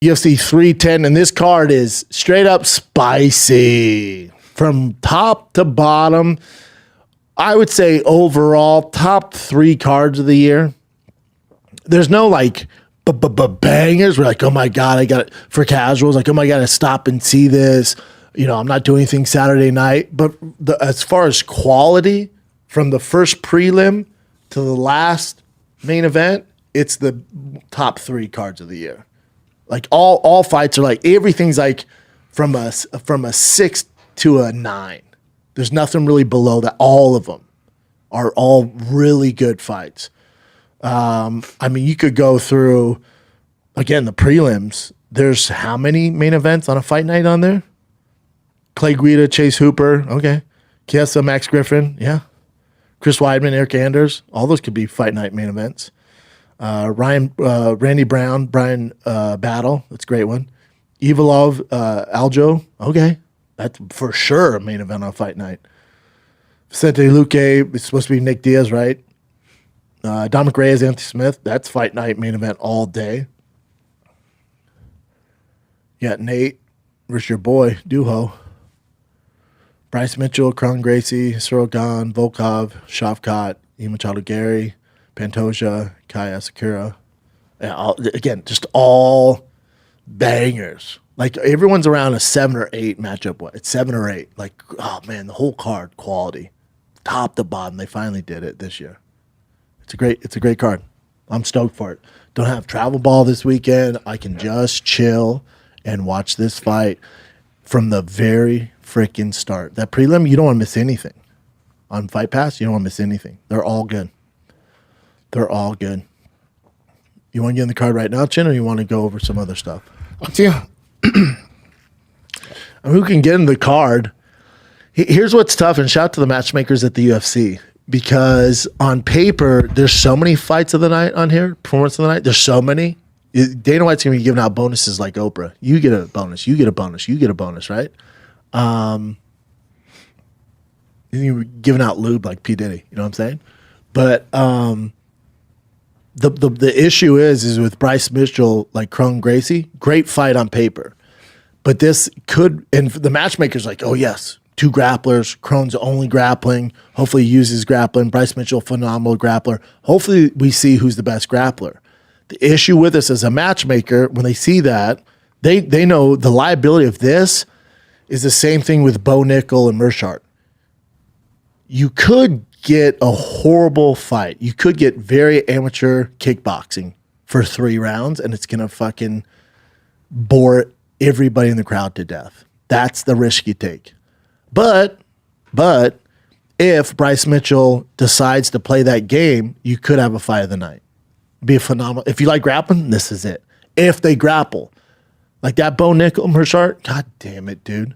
UFC 310, and this card is straight up spicy from top to bottom. I would say overall top 3 cards of the year. There's no like bangers. We're like, oh my God, I got it for casuals. Like, oh my God, I stop and see this. You know, I'm not doing anything Saturday night. But as far as quality, from the first prelim to the last main event, it's the top 3 cards of the year. Like all fights are like, everything's like from a 6 to a 9. There's nothing really below that. All of them are all really good fights. I mean, you could go through, again, the prelims. There's how many main events on a fight night on there? Clay Guida, Chase Hooper, okay. Chiesa, Max Griffin, yeah. Chris Weidman, Eric Anders, all those could be fight night main events. Randy Brown, Brian Battle, that's a great one. Evolov, Aljo, okay. That's for sure a main event on fight night. Vicente Luque, it's supposed to be Nick Diaz, right? Dominic Reyes, Anthony Smith, that's fight night main event all day. Yeah, Nate versus your boy, Dooho. Bryce Mitchell, Kron Gracie, Sorogan, Volkov, Shavkat, Machado Gary, Pantoja, Kai Asakura. Yeah, again, just all bangers. Like everyone's around a 7 or 8 matchup. What? It's 7 or 8. Like, oh man, the whole card quality, top to bottom. They finally did it this year. It's a great card. I'm stoked for it. Don't have travel ball this weekend. I can just chill and watch this fight from the very freaking start. That prelim, you don't want to miss anything. On Fight Pass, you don't want to miss anything. They're all good. They're all good. You want to get in the card right now, Chin, or you want to go over some other stuff? Up to you. Who can get in the card? Here's what's tough, and shout out to the matchmakers at the UFC, because on paper, there's so many fights of the night on here, performance of the night. There's so many. Dana White's going to be giving out bonuses like Oprah. You get a bonus. You get a bonus. You get a bonus, right? You're giving out lube like P. Diddy. You know what I'm saying? But the issue is with Bryce Mitchell, like Kron Gracie, great fight on paper. But this could, and the matchmaker's like, oh, yes, 2 grapplers. Kron's only grappling. Hopefully he uses grappling. Bryce Mitchell, phenomenal grappler. Hopefully we see who's the best grappler. The issue with this as a matchmaker, when they see that, they know the liability of this is the same thing with Bo Nickel and Mershart. You could get a horrible fight. You could get very amateur kickboxing for 3 rounds, and it's going to fucking bore everybody in the crowd to death. That's the risk you take. But if Bryce Mitchell decides to play that game, you could have a fight of the night. Be a phenomenal. If you like grappling, this is it. If they grapple, like that Bo Nickel, Mershart, god damn it, dude.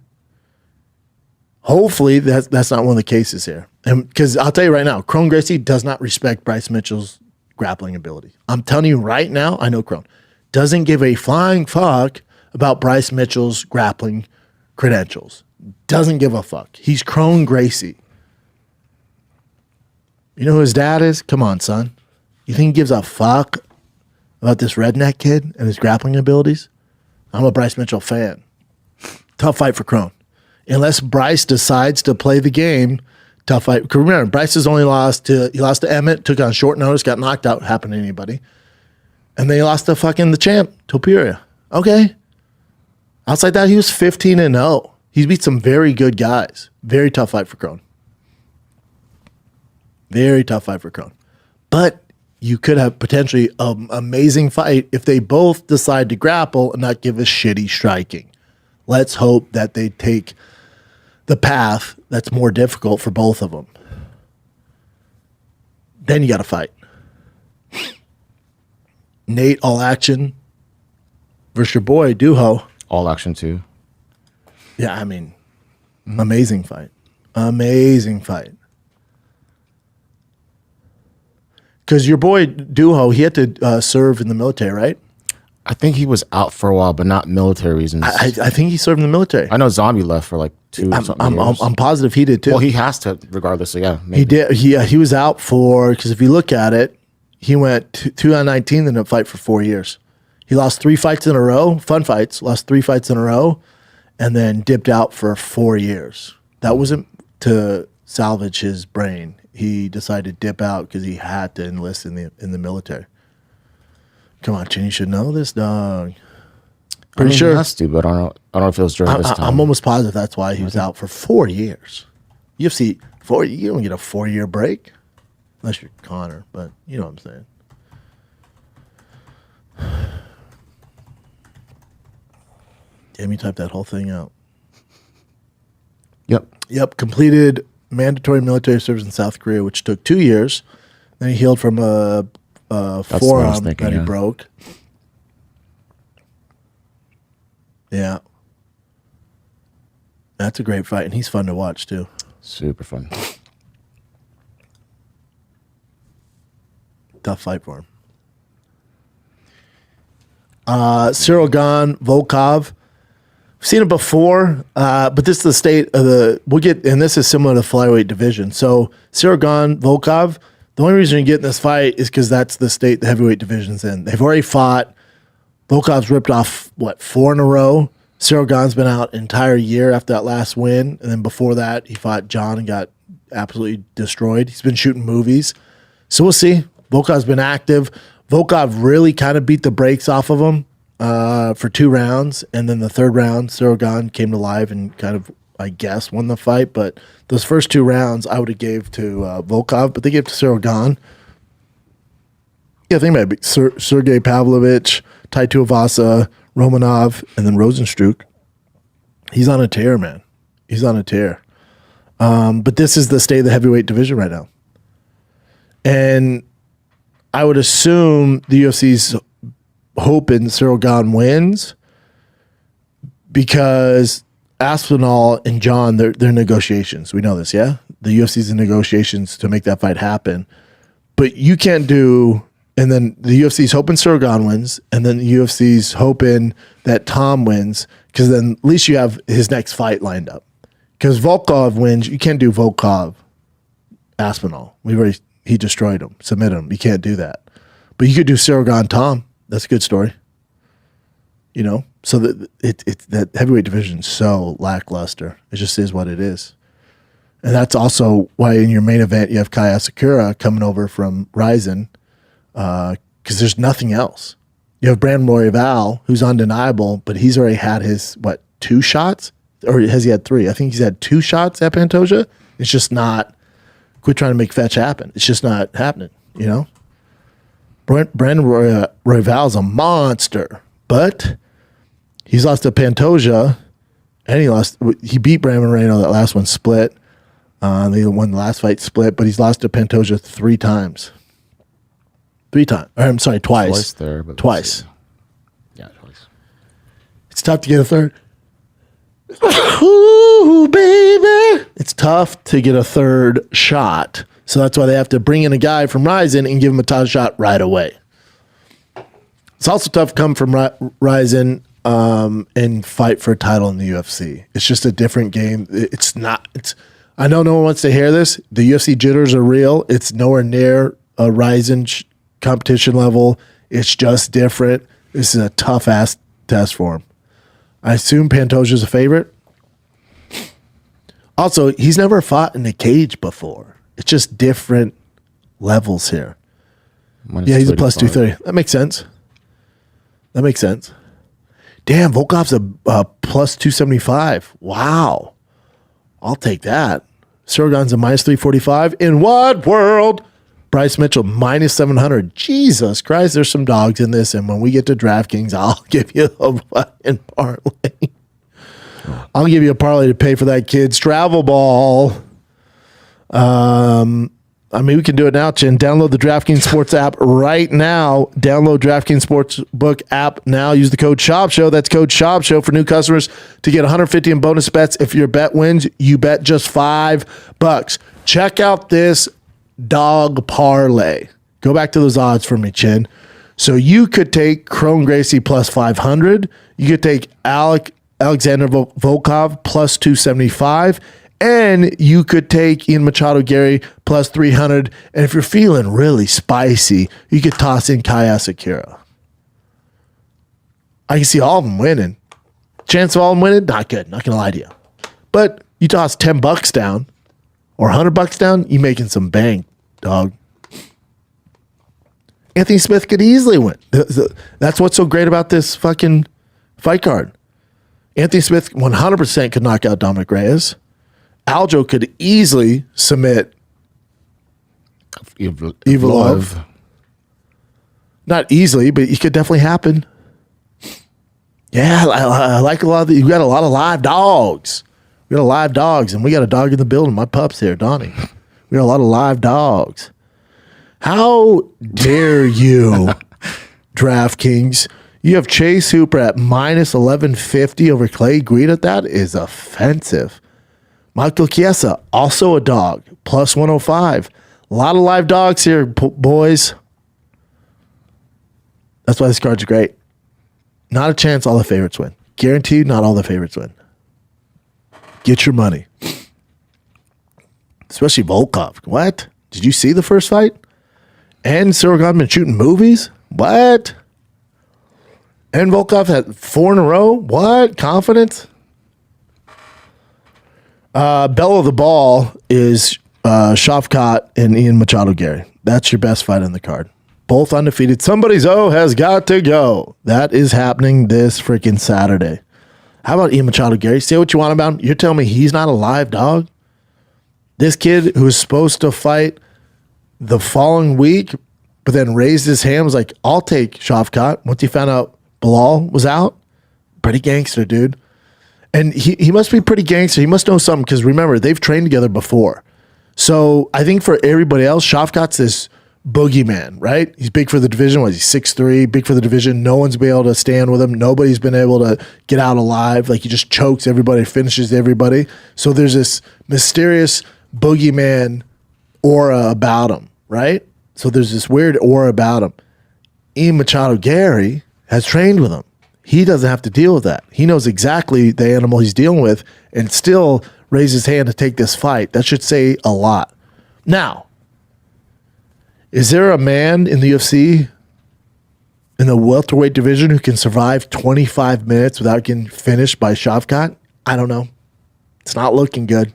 Hopefully that's not one of the cases here. And because I'll tell you right now, Kron Gracie does not respect Bryce Mitchell's grappling ability. I'm telling you right now, I know Kron doesn't give a flying fuck about Bryce Mitchell's grappling credentials. Doesn't give a fuck. He's Kron Gracie. You know who his dad is? Come on, son. You think he gives a fuck about this redneck kid and his grappling abilities? I'm a Bryce Mitchell fan. Tough fight for Kron. Unless Bryce decides to play the game, tough fight. Remember, Bryce has only lost to Emmett, took on short notice, got knocked out, happened to anybody. And then he lost to fucking the champ, Topuria. Okay. Outside that, he was 15-0. He's beat some very good guys. Very tough fight for Kron. Very tough fight for Kron. But you could have potentially an amazing fight if they both decide to grapple and not give a shitty striking. Let's hope that they take the path that's more difficult for both of them. Then you got to fight. Nate, all action versus your boy, Dooho. All action too. Yeah, I mean, amazing fight. Amazing fight. Because your boy, Dooho, he had to serve in the military, right? I think he was out for a while, but not military reasons. I think he served in the military. I know Zombie left for like 2 years. I'm positive he did too. Well, he has to, regardless. So yeah, maybe. He did. He was out for, because if you look at it, he went 2019 then to fight for 4 years. He lost 3 fights in a row, fun fights, lost 3 fights in a row, and then dipped out for 4 years. That wasn't to salvage his brain. He decided to dip out because he had to enlist in the military. Come on, Chin, you should know this, dog. Pretty sure. He has to, but I don't know if it was during this time. I'm almost positive that's why he was out for 4 years. UFC, you don't get a 4-year break unless you're Connor, but you know what I'm saying. Damn, you typed that whole thing out. Yep. Completed mandatory military service in South Korea, which took 2 years. Then he healed from a forearm that he broke. Yeah. That's a great fight, and he's fun to watch, too. Super fun. Tough fight for him. Cyril Gane, Volkov. I've seen it before, but this is the state of and this is similar to the flyweight division. So Cyril Gane, Volkov, the only reason you get in this fight is because that's the state the heavyweight division's in. They've already fought. Volkov's ripped off, 4 in a row. Cyril Gane's been out an entire year after that last win. And then before that, he fought John and got absolutely destroyed. He's been shooting movies. So we'll see. Volkov's been active. Volkov really kind of beat the brakes off of him for 2 rounds. And then the third round, Cyril Gane came to life and kind of, I guess, won the fight. But those first 2 rounds, I would have gave to Volkov, but they gave to Cyril Gane. Yeah, I think maybe Sergey Pavlovich, Tai Tuivasa, Romanov, and then Rosenstruck. He's on a tear, man. He's on a tear. But this is the state of the heavyweight division right now. And I would assume the UFC's hoping Cyril Gane wins because Aspinall and John, they're negotiations. We know this, yeah? The UFC's in negotiations to make that fight happen. But you can't do... And then the UFC's hoping Cyril Gane wins, and then the UFC's hoping that Tom wins, because then at least you have his next fight lined up. Because Volkov wins, you can't do Volkov Aspinall. He destroyed him, submitted him. You can't do that. But you could do Cyril Gane Tom. That's a good story. You know, so that heavyweight division is so lackluster. It just is what it is. And that's also why in your main event you have Kai Asakura coming over from Ryzen. Because there's nothing else. You have Brandon Royval, who's undeniable, but he's already had his, 2 shots? Or has he had 3? I think he's had 2 shots at Pantoja. It's just not, quit trying to make fetch happen. It's just not happening, you know? Brandon Royval's a monster, but he's lost to Pantoja, and he beat Brandon Moreno, that last one split. They won the last fight split, but he's lost to Pantoja 3 times. 3 times. I'm sorry, twice. Twice there. But twice. Yeah, twice. It's tough to get a third. Ooh, baby. It's tough to get a third shot. So that's why they have to bring in a guy from Ryzen and give him a title shot right away. It's also tough to come from Ryzen and fight for a title in the UFC. It's just a different game. I know no one wants to hear this. The UFC jitters are real. It's nowhere near a Ryzen competition level. It's just different. This is a tough ass test for him. I assume Pantoja's a favorite. Also, he's never fought in a cage before. It's just different levels here. Yeah, he's a plus 230. That makes sense. Damn, Volkov's a plus 275. Wow. I'll take that. Cyril Gane's a minus 345. In what world? Bryce Mitchell, minus 700. Jesus Christ, there's some dogs in this. And when we get to DraftKings, I'll give you a fucking parlay. I'll give you a parlay to pay for that kid's travel ball. We can do it now, Chin. Download the DraftKings Sports app right now. Download DraftKings Sportsbook app now. Use the code SHOW. That's code SHOW for new customers to get 150 in bonus bets. If your bet wins, you bet just $5. Check out this dog parlay. Go back to those odds for me, Chin. So you could take Crone Gracie plus 500. You could take Alexander Volkov plus 275. And you could take Ian Machado Gary plus 300. And if you're feeling really spicy, you could toss in Kai Asakura. I can see all of them winning. Chance of all of them winning, not good. Not gonna lie to you. But you toss $10 down or $100 down, you making some bank, dog. Anthony Smith could easily win. That's what's so great about this fucking fight card. Anthony Smith 100% could knock out Dominic Reyes. Aljo could easily submit Evolov. Not easily, but it could definitely happen. Yeah, I like a lot of you got a lot of live dogs. We got a live dogs, and we got a dog in the building. My pup's here, Donnie. We got a lot of live dogs. How dare you, DraftKings? You have Chase Hooper at minus 1150 over Clay Guida. That is offensive. Michael Chiesa, also a dog, plus 105. A lot of live dogs here, boys. That's why this card's great. Not a chance all the favorites win. Guaranteed not all the favorites win. Get your money. Especially Volkov. What? Did you see the first fight? And Cyril Gane been shooting movies? What? And Volkov had 4 in a row? What? Confidence? Bell of the ball is Shavkat and Ian Machado Gary. That's your best fight on the card. Both undefeated. Somebody's has got to go. That is happening this freaking Saturday. How about Ian Machado Gary? Say what you want about him. You're telling me he's not a live dog? This kid who was supposed to fight the following week, but then raised his hand, was like, I'll take Shavkat. Once he found out Bilal was out, pretty gangster, dude. And he must be pretty gangster. He must know something because remember, they've trained together before. So I think for everybody else, Shavkat's this boogeyman, right? He's big for the division. What is he, 6'3", big for the division. No one's been able to stand with him. Nobody's been able to get out alive. Like, he just chokes everybody, finishes everybody. So there's this mysterious boogeyman aura about him, right? So there's this weird aura about him. Ian Machado Gary has trained with him. He doesn't have to deal with that. He knows exactly the animal he's dealing with and still raise his hand to take this fight. That should say a lot. Now, is there a man in the UFC in the welterweight division who can survive 25 minutes without getting finished by Shavkat? I don't know. It's not looking good.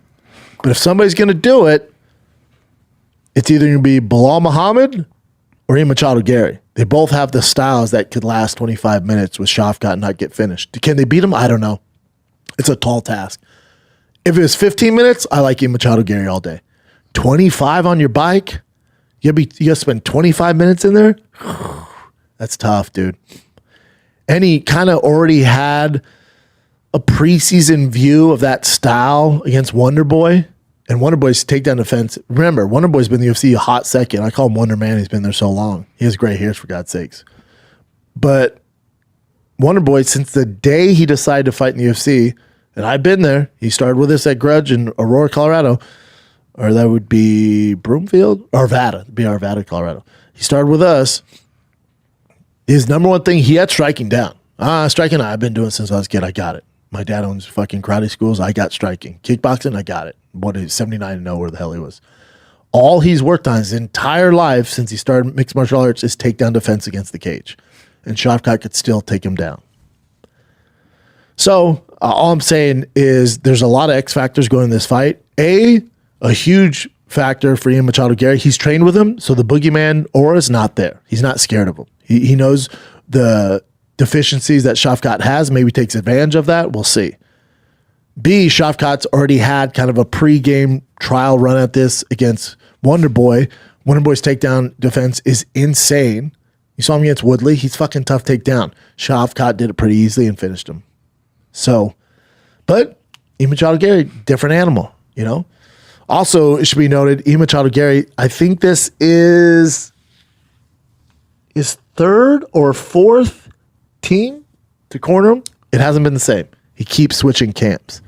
But if somebody's going to do it, it's either going to be Bilal Muhammad or Ian Machado Gary. They both have the styles that could last 25 minutes with Shavkat and not get finished. Can they beat him? I don't know. It's a tall task. If it was 15 minutes, I like Ian Machado Gary all day. 25 on your bike? You gotta spend 25 minutes in there? That's tough, dude. And he kind of already had a preseason view of that style against Wonder Boy. And Wonder Boy's takedown defense. Remember, Wonder Boy's been in the UFC a hot second. I call him Wonder Man. He's been there so long. He has gray hairs, for God's sakes. But Wonder Boy, since the day he decided to fight in the UFC, and I've been there, he started with us at Grudge in Aurora, Colorado. Or that would be Broomfield? Arvada. It'd be Arvada, Colorado. He started with us. His number one thing, he had striking down. Striking, I've been doing it since I was a kid. I got it. My dad owns fucking karate schools. I got striking. Kickboxing, I got it. What is 79-0, where the hell he was. All he's worked on his entire life since he started mixed martial arts is takedown defense against the cage. And Shavkat could still take him down. So all I'm saying is there's a lot of X factors going in this fight. A huge factor for Ian Machado Gary. He's trained with him, so the boogeyman aura is not there. He's not scared of him. He knows the deficiencies that Shavkat has. Maybe takes advantage of that. We'll see. B, Shavkat's already had kind of a pre-game trial run at this against Wonder Boy. Wonder Boy's takedown defense is insane. You saw him against Woodley. He's fucking tough takedown. Shavkat did it pretty easily and finished him. So, but Ian Machado Gary, different animal, you know? Also, it should be noted, Ian Machado Gary, I think this is his third or fourth team to corner him. It hasn't been the same. He keeps switching camps.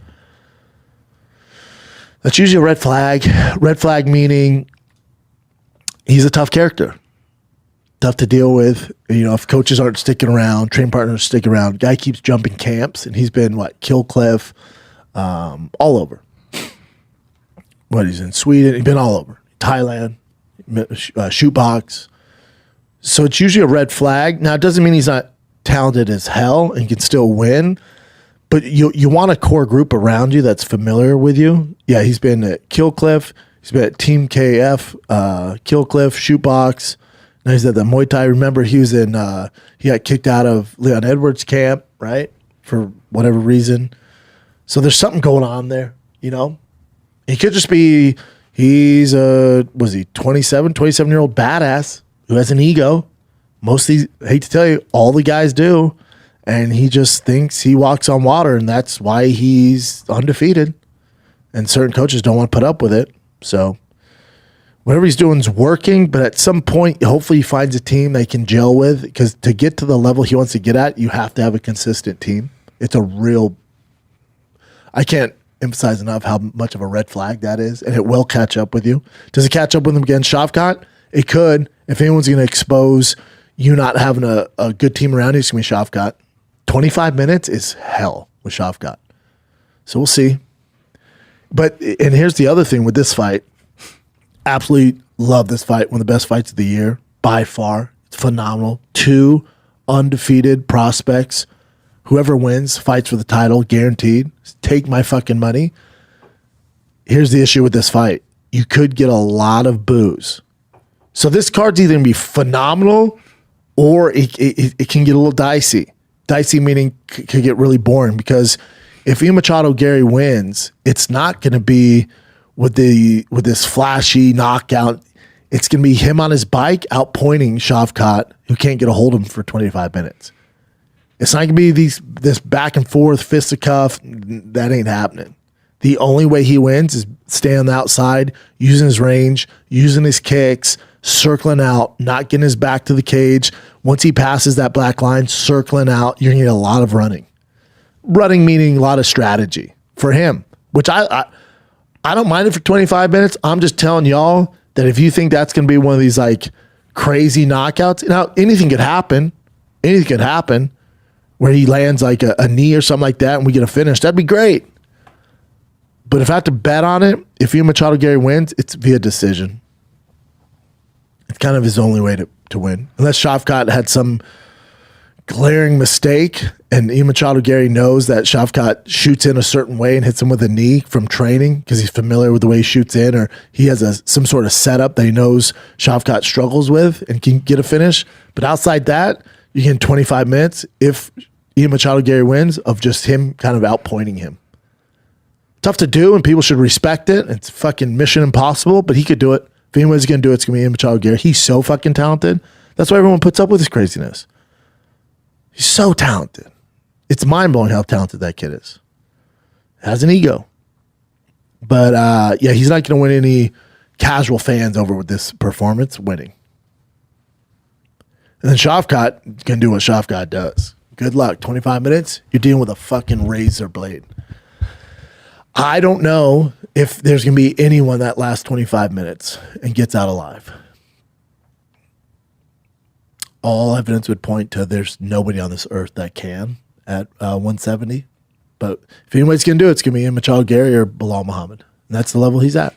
That's usually a red flag. Red flag meaning he's a tough character. Tough to deal with. You know, if coaches aren't sticking around, train partners stick around, guy keeps jumping camps, and he's been, Killcliff, all over. He's in Sweden. He's been all over. Thailand, shootbox. So it's usually a red flag. Now, it doesn't mean he's not talented as hell and can still win. But you want a core group around you that's familiar with you. Yeah, he's been at Killcliff. He's been at Team KF, Killcliff, Shootbox. Now he's at the Muay Thai. Remember, he was in. He got kicked out of Leon Edwards' camp, right, for whatever reason. So there's something going on there, you know. He could just be. He's a 27-year-old badass who has an ego. Most of these, I hate to tell you, all the guys do. And he just thinks he walks on water, and that's why he's undefeated. And certain coaches don't want to put up with it. So whatever he's doing is working, but at some point, hopefully he finds a team they can gel with, because to get to the level he wants to get at, you have to have a consistent team. It's a real, I can't emphasize enough how much of a red flag that is, and it will catch up with you. Does it catch up with him against Shavkat? It could. If anyone's going to expose you not having a good team around you, it's going to be Shavkat. 25 minutes is hell with Shavkat. So we'll see. But, and here's the other thing with this fight. Absolutely love this fight. One of the best fights of the year, by far. It's phenomenal. 2 undefeated prospects. Whoever wins fights for the title, guaranteed. Take my fucking money. Here's the issue with this fight. You could get a lot of boos. So this card's either going to be phenomenal or it can get a little dicey. Dicey meaning could get really boring, because if Ian Machado Gary wins, it's not going to be with this flashy knockout. It's going to be him on his bike outpointing Shavkat, who can't get a hold of him for 25 minutes. It's not going to be this back and forth fisticuff. That ain't happening. The only way he wins is staying on the outside, using his range, using his kicks, circling out, not getting his back to the cage. Once he passes that black line, circling out, you're going to get a lot of running. Running meaning a lot of strategy for him, which I don't mind it for 25 minutes. I'm just telling y'all that if you think that's going to be one of these like crazy knockouts, now anything could happen. Anything could happen where he lands like a knee or something like that and we get a finish. That'd be great. But if I have to bet on it, if Ian Machado Gary wins, it's via decision. It's kind of his only way to win. Unless Shavkat had some glaring mistake and Ian Machado Gary knows that Shavkat shoots in a certain way and hits him with a knee from training because he's familiar with the way he shoots in, or he has some sort of setup that he knows Shavkat struggles with and can get a finish. But outside that, you get 25 minutes if Ian Machado Gary wins of just him kind of outpointing him. Tough to do, and people should respect it. It's fucking mission impossible, but he could do it. If anyone's going to do it, it's going to be Ian Machado Gary. He's so fucking talented. That's why everyone puts up with his craziness. He's so talented. It's mind-blowing how talented that kid is. Has an ego. But, yeah, he's not going to win any casual fans over with this performance winning. And then Shavkat can do what Shavkat does. Good luck. 25 minutes, you're dealing with a fucking razor blade. I don't know if there's going to be anyone that lasts 25 minutes and gets out alive. All evidence would point to there's nobody on this earth that can at 170. But if anybody's going to do it, it's going to be Ian Machado Gary or Bilal Muhammad. And that's the level he's at.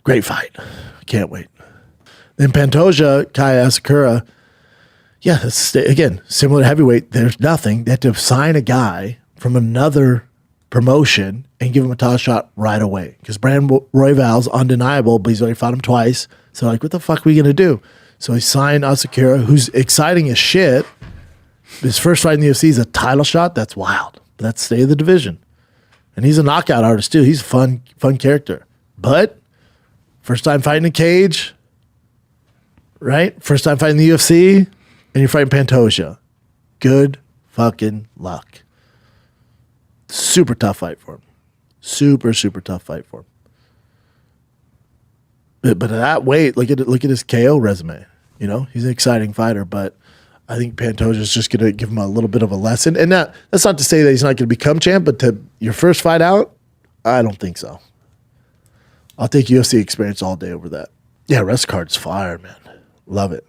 Great fight. Can't wait. Then Pantoja, Kaya Asakura. Yeah, again, similar to heavyweight. There's nothing. They had to sign a guy from another promotion and give him a title shot right away. Because Brandon Royval's undeniable, but he's already fought him twice. So like, what the fuck are we going to do? So he signed Asakura, who's exciting as shit. His first fight in the UFC is a title shot. That's wild. But that's stay of the division. And he's a knockout artist too. He's a fun character. But first time fighting a cage, right? First time fighting the UFC, and you're fighting Pantoja. Good fucking luck. Super tough fight for him. Super tough fight for him. But at that weight, look at his KO resume. You know, he's an exciting fighter, but I think Pantoja's just going to give him a little bit of a lesson. And that's not to say that he's not going to become champ, but to your first fight out, I don't think so. I'll take UFC experience all day over that. Yeah, rest card's fire, man. Love it.